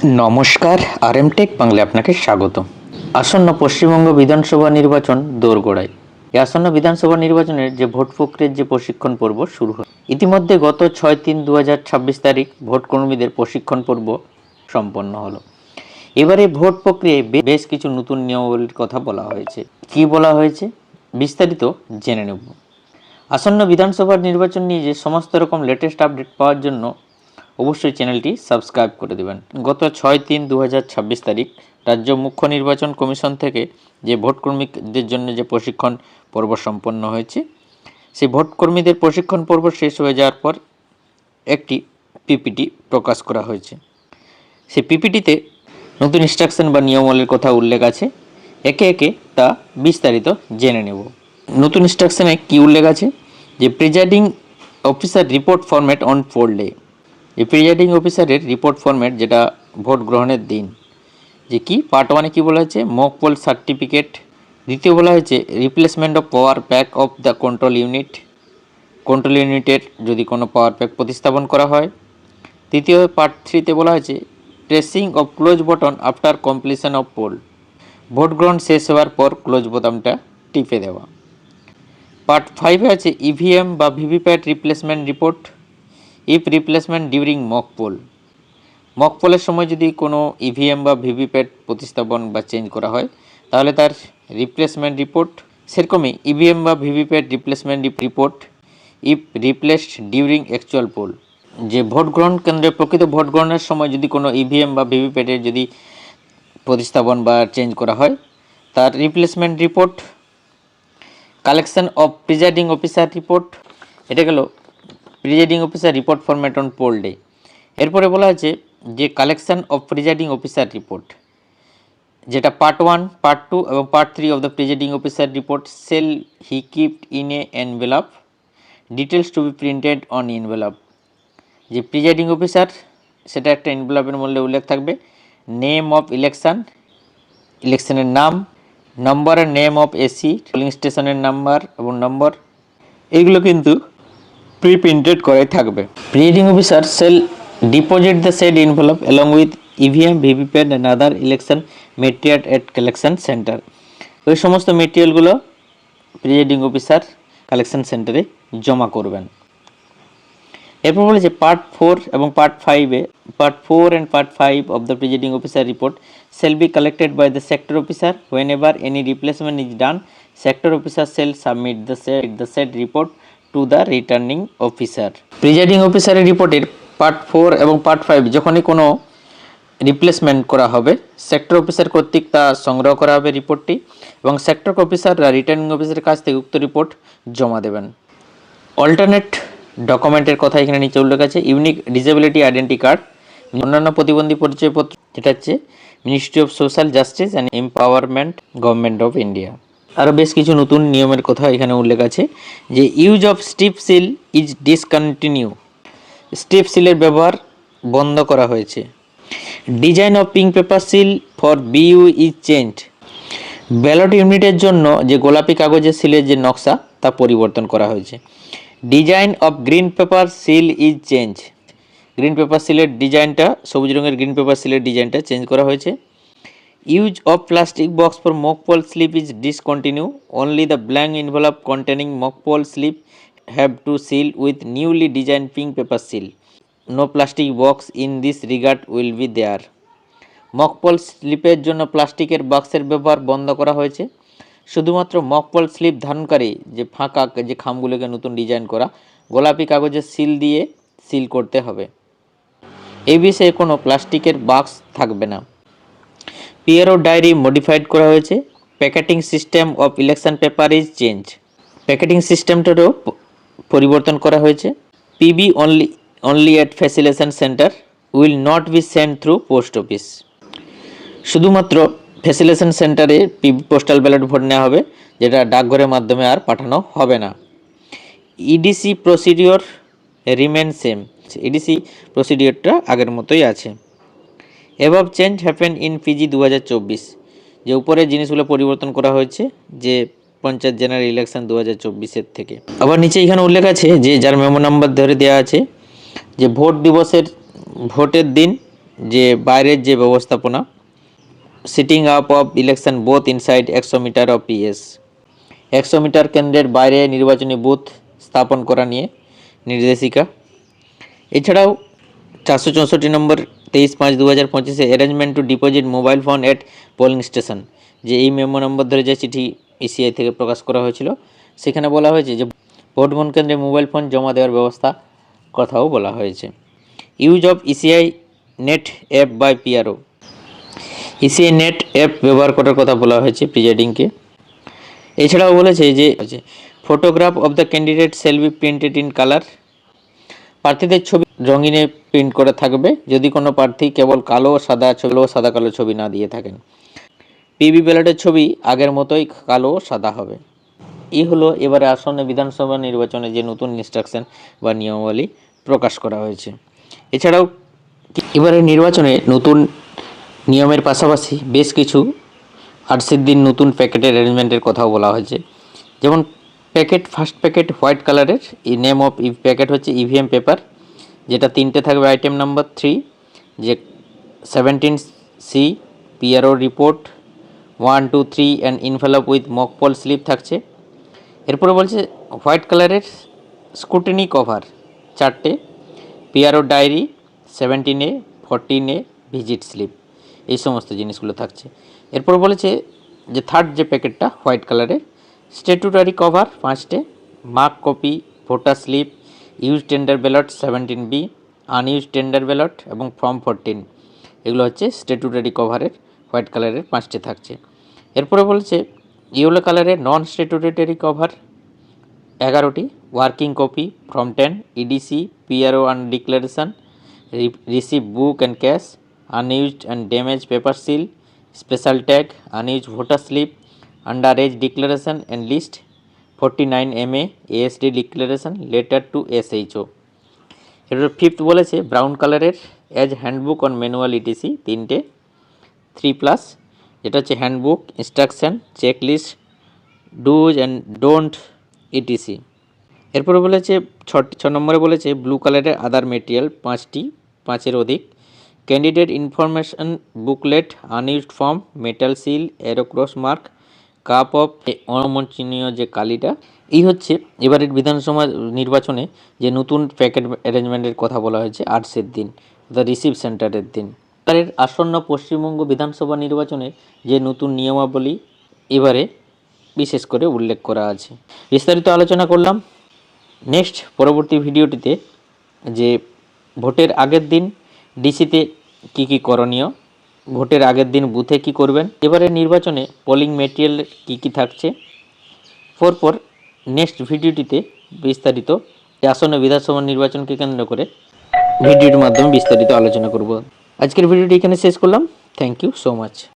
নমস্কার, আরএমটেক বাংলায় আপনাকে স্বাগত। আসন্ন পশ্চিমবঙ্গ বিধানসভা নির্বাচন দোরগোড়ায়। এই আসন্ন বিধানসভা নির্বাচনের যে ভোট প্রক্রিয়ার যে প্রশিক্ষণ পর্ব শুরু হয়, ইতিমধ্যে গত 6-3-2026 তারিখ ভোট কর্মীদের প্রশিক্ষণ পর্ব সম্পন্ন হলো। এবারে ভোট প্রক্রিয়ায় বেশ কিছু নতুন নিয়মাবলীর কথা বলা হয়েছে। কি বলা হয়েছে বিস্তারিত জেনে নেব। আসন্ন বিধানসভার নির্বাচন নিয়ে যে সমস্ত রকম লেটেস্ট আপডেট পাওয়ার জন্য অবশ্যই চ্যানেলটি সাবস্ক্রাইব করে দেবেন। গত 6-3-2026 তারিখ রাজ্য মুখ্য নির্বাচন কমিশন থেকে যে ভোটকর্মীদের জন্য যে প্রশিক্ষণ পর্ব সম্পন্ন হয়েছে, সেই ভোটকর্মীদের প্রশিক্ষণ পর্ব শেষ হয়ে যাওয়ার পর একটি পিপিটি প্রকাশ করা হয়েছে। সেই পিপিটিতে নতুন ইনস্ট্রাকশন বা নিয়মাবলীর কথা উল্লেখ আছে। একে একে তা বিস্তারিত জেনে নেব। নতুন ইনস্ট্রাকশনে কি উল্লেখ আছে, যে presiding officer report format on poll day. এই প্রিজাইডিং অফিসারের রিপোর্ট ফরম্যাট যেটা ভোট গ্রহণের দিন, যে কি পার্ট ওয়ানে কী বলা হয়েছে, মক পোল সার্টিফিকেট। দ্বিতীয় বলা হয়েছে replacement of power pack of the control unit, control ইউনিটের যদি কোনো পাওয়ার প্যাক প্রতিস্থাপন করা হয়। তৃতীয় পার্ট 3-তে বলা হয়েছে pressing of close button after completion of poll, ভোট গ্রহণ শেষ হওয়ার পর ক্লোজ বোতামটা টিপে দেওয়া। পার্ট 5-এ আছে ইভিএম বা VVPAT replacement report if replacement during mock poll. Mock পোলের সময় যদি কোনো ইভিএম বা ভিভিপ্যাট প্রতিস্থাপন বা চেঞ্জ করা হয়, তাহলে তার রিপ্লেসমেন্ট রিপোর্ট। সেরকমই ইভিএম বা VVPAT replacement report if replaced during actual poll. যে ভোট গ্রহণ কেন্দ্রে প্রকৃত ভোট গ্রহণের সময় যদি কোনো ইভিএম বা ভিভিপ্যাটের যদি প্রতিস্থাপন বা চেঞ্জ করা হয়, তার replacement report. Collection of presiding officer report, এটা গেল presiding officer report format on poll day. এরপরে বলা হয়েছে যে collection of presiding officer report, যেটা পার্ট 1, পার্ট 2 এবং part 3 of the presiding officer report shall be kept in a envelope, details to be printed on envelope. যে presiding officer, সেটা একটা এনভেলপের মধ্যে উল্লেখ থাকবে নেম অফ ইলেকশন, ইলেকশনের নাম, নম্বর আর নেম অফ এসি, পোলিং স্টেশনের নাম্বার এবং নম্বর, এইগুলো কিন্তু প্রিন্টেড করে থাকবে। Presiding officer shall deposit the sealed envelope along with EVM, VVPAT and other election material at collection centre. ওই সমস্ত মেটেরিয়ালগুলো প্রিজাইডিং অফিসার কালেকশন সেন্টারে জমা করবেন। এরপর বলেছে পার্ট 4 এবং পার্ট 5-এ, part 4 and part 5 of the presiding officer report shall be collected by the sector officer. Whenever any replacement is done, sector officer shall submit the said report to the returning officer. Presiding অফিসারের রিপোর্টের part 4 এবং part 5 যখনই কোনো replacement করা হবে, sector officer কর্তৃক তা সংগ্রহ করা হবে রিপোর্টটি, এবং সেক্টর অফিসাররা রিটার্নিং অফিসারের কাছ থেকে উক্ত রিপোর্ট জমা দেবেন। অল্টারনেট ডকুমেন্টের কথা এখানে নিচে উল্লেখ আছে, ইউনিক ডিসেবিলিটি আইডেন্টি কার্ড, অন্যান্য প্রতিবন্ধী পরিচয়পত্র, যেটা হচ্ছে ministry of social justice and empowerment, government of India. আরও বেশ কিছু নতুন নিয়মের কথা এখানে উল্লেখ আছে, যে use of strip seal is discontinue, strip সিলের ব্যবহার বন্ধ করা হয়েছে। Design of pink paper seal for BU is change, ballot ইউনিটের জন্য যে গোলাপি কাগজের সিলের যে নকশা তা পরিবর্তন করা হয়েছে। Design of green paper seal is change, green paper সিলের ডিজাইনটা, সবুজ রঙের গ্রিন পেপার সিলের ডিজাইনটা চেঞ্জ করা হয়েছে। Use of plastic box for mock poll slip is discontinue, only the blank envelope containing mock poll slip have to seal with newly design pink paper seal, no plastic box in this regard will be there. Mock poll স্লিপের জন্য প্লাস্টিকের বাক্সের ব্যবহার বন্ধ করা হয়েছে। শুধুমাত্র mock poll slip ধারণকারী যে ফাঁকা যে খামগুলোকে নতুন ডিজাইন করা গোলাপি কাগজের সিল দিয়ে সিল করতে হবে। এই বিষয়ে কোনো প্লাস্টিকের বাক্স থাকবে না। পিআরও ডায়েরি মডিফাইড করা হয়েছে। Packeting system of election paper is change, packeting সিস্টেমটারও পরিবর্তন করা হয়েছে। PB only at facilitation centre will not be send through post office, শুধুমাত্র ফ্যাসিলেশন সেন্টারে পিবি পোস্টাল ব্যালট ভোট নেওয়া হবে, যেটা ডাকঘরের মাধ্যমে আর পাঠানো হবে না। EDC procedure remain same, EDC প্রসিডিওরটা আগের মতোই আছে। Above change happen in PG 2024, যে উপরে জিনিসগুলো পরিবর্তন করা হয়েছে যে পঞ্চায়েত জেনারেল ইলেকশন 2024-এর থেকে। আবার নিচে এখানে উল্লেখ আছে যে যার মেমো নাম্বার ধরে দেওয়া আছে, যে ভোট দিবসের ভোটের দিন যে বাইরের যে ব্যবস্থাপনা, setting up of election both inside 100 metre of PS, 100 metre কেন্দ্রের বাইরে নির্বাচনী বুথ স্থাপন করা নিয়ে নির্দেশিকা। এছাড়াও 464 নম্বর 23/5/2025 arrangement to deposit mobile phone at polling station, যে এই মেমো নম্বর ধরে যে চিঠি ইসিআই থেকে প্রকাশ করা হয়েছিল, সেখানে বলা হয়েছে যে ভোট গ্রহণ কেন্দ্রে মোবাইল ফোন জমা দেওয়ার ব্যবস্থা কথাও বলা হয়েছে। Use of ECI net app by PRO, ECI net app ব্যবহার করার কথা বলা হয়েছে প্রিজাইডিংকে। এছাড়াও বলেছে যে photograph of the candidate shall be printed in colour, প্রার্থীদের ছবি রঙিনে প্রিন্ট করা থাকবে যদি কোনো প্রার্থী কেবল কালো সাদা কালো ছবি না দিয়ে থাকেন। পিবি ব্যালটের ছবি আগের মতোই কালো সাদা হবে। এই হলো এবারে আসন্ন বিধানসভা নির্বাচনে যে নতুন ইনস্ট্রাকশন বা নিয়মাবলী প্রকাশ করা হয়েছে। এছাড়াও এবারে নির্বাচনে নতুন নিয়মের পাশাপাশি বেশ কিছু আরসির দিন নতুন প্যাকেটের অ্যারেঞ্জমেন্টের কথাও বলা হয়েছে। যেমন ফার্স্ট প্যাকেট হোয়াইট কালারের, নেম অফ প্যাকেট হচ্ছে ইভিএম পেপার, যেটা 3টে থাকবে। আইটেম নাম্বার 3 যে 17C PRO report 1, 2, 3 and envelope with mock poll slip থাকছে। এরপরে বলছে হোয়াইট কালারের স্ক্রুটিনি কভার 4টে, PRO diary 17A, 14A visit slip, এই সমস্ত জিনিসগুলো থাকছে। এরপর বলেছে যে থার্ড যে প্যাকেটটা হোয়াইট কালারের স্ট্যাটুটারি কভার 5টে, mark copy, voter slip, use tender ballot 17B, unuse tender ballot এবং ফর্ম 14, এগুলো হচ্ছে স্ট্যাটুটারি কভারের হোয়াইট কালারের 5টে থাকছে। এরপরে বলছে ইয়েলো কালারের নন স্ট্যাটুটারি কভার 11টি, working copy form 10, EDC, PRO and declaration, receive book and cash, unused and damage paper seal, special tag, unuse voter slip, under age declaration and list 49MA ASD declaration letter to SHO. এরপর fifth বলেছে brown কালারের age handbook on manual etc 3টে, 3+, যেটা হচ্ছে handbook, instruction, checklist, do's and don't etc. এরপরে বলেছে 6 নম্বরে বলেছে ব্লু কালারের আদার মেটেরিয়াল 5টি, 5-এর অধিক, candidate information booklet, unused form, metal seal, arrow cross mark, cup of অনমোচনীয় যে কালিটা। এই হচ্ছে এবারের বিধানসভা নির্বাচনে যে নতুন প্যাকেট অ্যারেঞ্জমেন্টের কথা বলা হয়েছে 8 দিন, দ্য রিসিভ সেন্টারের দিন। এবারের আসন্ন পশ্চিমবঙ্গ বিধানসভা নির্বাচনে যে নতুন নিয়মাবলী এবারে বিশেষ করে উল্লেখ করা আছে, বিস্তারিত আলোচনা করলাম। নেক্সট পরবর্তী ভিডিওটিতে যে ভোটের আগের দিন ডিসিতে কী কী করণীয়, ভোটের আগের দিন বুথে কি করবেন, এবারের নির্বাচনে পোলিং মেটেরিয়াল কী কী থাকছে, পরপর নেক্সট ভিডিওটিতে বিস্তারিত আসন্ন বিধানসভা নির্বাচনকে কেন্দ্র করে ভিডিওটির মাধ্যমে বিস্তারিত আলোচনা করব। আজকের ভিডিওটি এখানে শেষ করলাম। Thank you so much.